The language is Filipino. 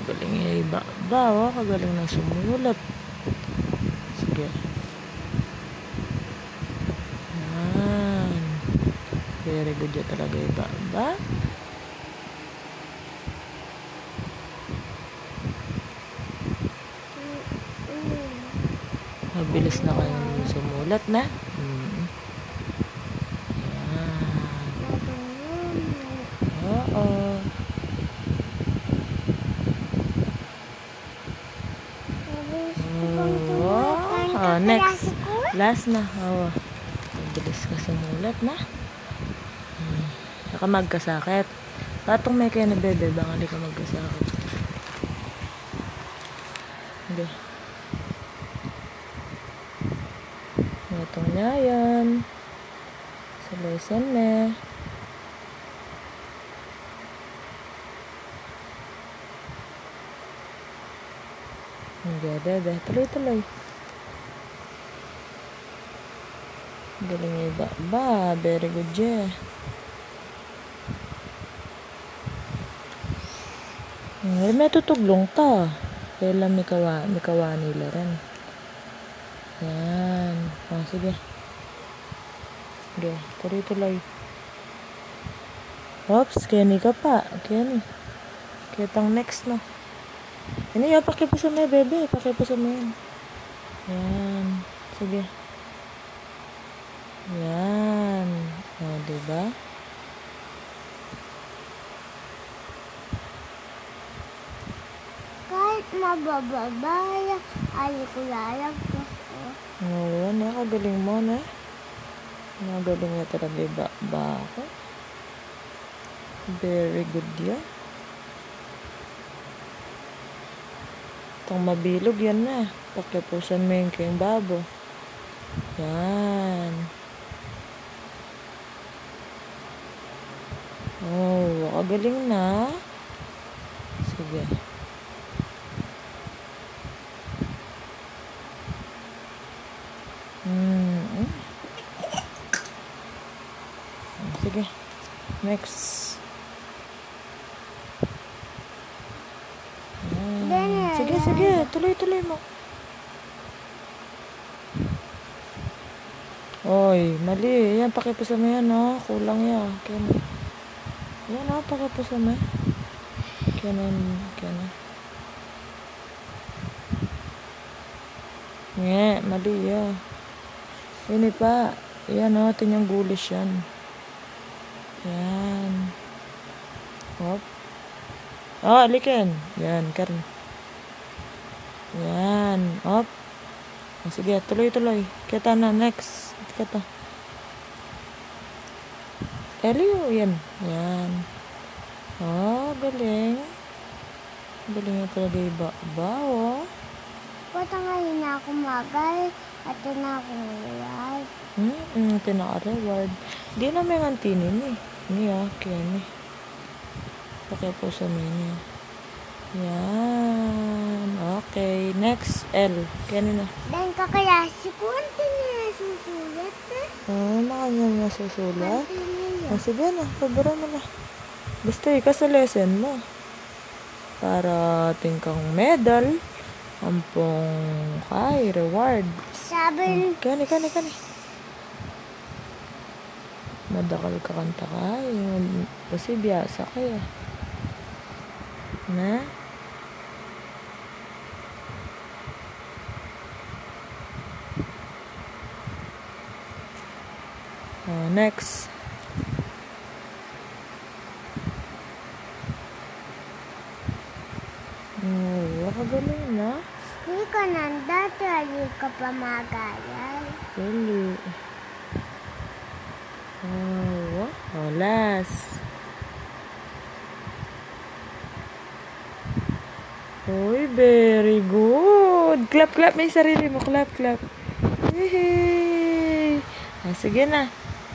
Galing niya iba. Kagaling ng sumulat. Sige. Yan. Very good ya talaga iba. Mabilis na kayong sumulat na. Next. Last na. Mabilis ka sumulat na. Baka magkasakit. Patong may kayo na bebe. Baka hindi ka magkasakit. Hindi. Itong niya yan. Sa lesson na. Hindi. Tuloy. Galing iba. Very good yeah. May tutuglong ta. Kaya lang may kawa nila rin. Yan. Sige. Sige. Tuloy. Oops. Kenny ka pa. Kenny. Kitang next na. Ini ya pakipusa mo bebe. Pakipusa mo yan. Yan. Sige. Yan. Diba? Kahit mabababaya, ayaw ko lalagpas ko. Nakagaling mo na. Nakagaling na talaga ba ako? Very good yan. Itong mabilog yan na. Pakipusan mo yung kayong babo. Yan. Kagaling na. Sige. Sige. Next. Sige. Tuloy mo. Oy, mali. Yan, pakipusa mo yan, Kulang yan. Yan, pakipusa mo. Kanan. Mali, yan. Ini pa. Yan, tinyang gulis yan. Yan. Hop. Alikin. Yan, Karen. Yan. Hop. Sige, tuloy. Kita na, next. Kita. Elio, yan. Galing. Galing na talaga iba. Puta ngayon na ako magal. At na ako reward. Tinaka-reward. Di na may ngantinin Niya, Kenny. Pakipusa mo niya. Yan. Okay. Next, L. Kenny na. Dan kakalasi ko. Ante niya susulat Makanya niya susulat? Sige na. Pabara mo na. Basta sa lesson mo. Para ating kang medal. Ampong reward. Sabi. Kani. Madakal ka kanta kasi biyasa kaya. Na? Next. Kagaling na. Hindi ka nanda, tuwali ka pa magalan. Really? Last. Very good. Clap. May sarili mo. Clap. Yay! Sige na.